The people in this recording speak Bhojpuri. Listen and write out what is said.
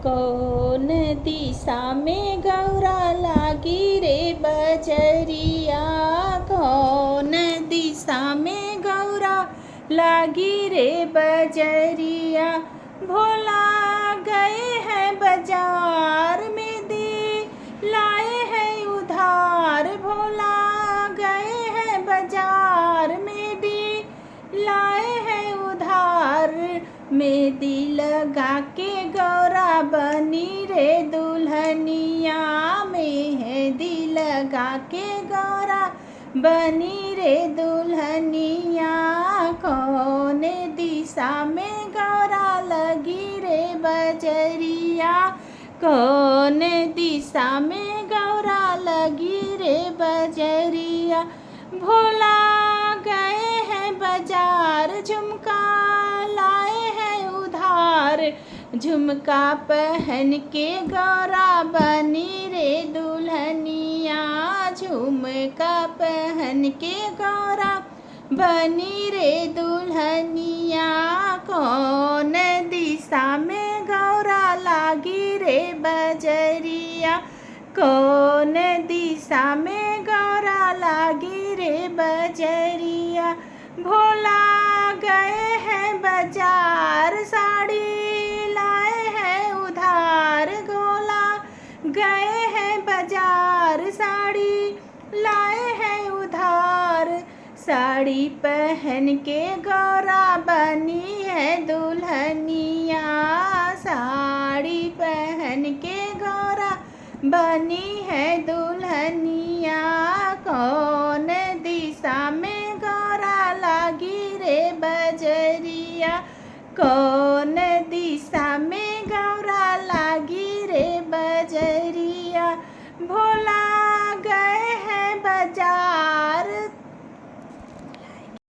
कौन दिशा में गौरा लागी रे बजरिया। कौन दिशा में गौरा लागी रे बजरिया। भोला गए हैं बाजार में दे लाए हैं उधार। भोला गए हैं बाजार में दे लाए हैं उधार। मेहंदी लगा के गौरा बनी रे दुल्हनिया। मेहंदी लगा के गौरा बनी रे दुल्हनिया। कौन दिशा में गौरा लगी रे बजरिया। कौन दिशा में गौरा लगी रे बजरिया। भोला गए हैं बाजार झुमका लाए हैं उधार। झुमका पहन के गौरा बनी रे दुल्हनिया। झुमका पहन के गौरा बनी रे दुल्हनिया। कौन दिशा में गौरा लागी रे बजरिया। कौन दिशा में गौरा लागी रे बजरिया। भोला गए हैं बाजार साड़ी लाए हैं उधार। भोला गए हैं बाजार साड़ी लाए हैं उधार। साड़ी पहन के गौरा बनी है दुल्हनिया। साड़ी पहन के गौरा बनी है दुल्हनिया। कौन दिशा में गौरा लागी रे बजरिया। कौन दिशा में गौरा लागी रे बजरिया। भोला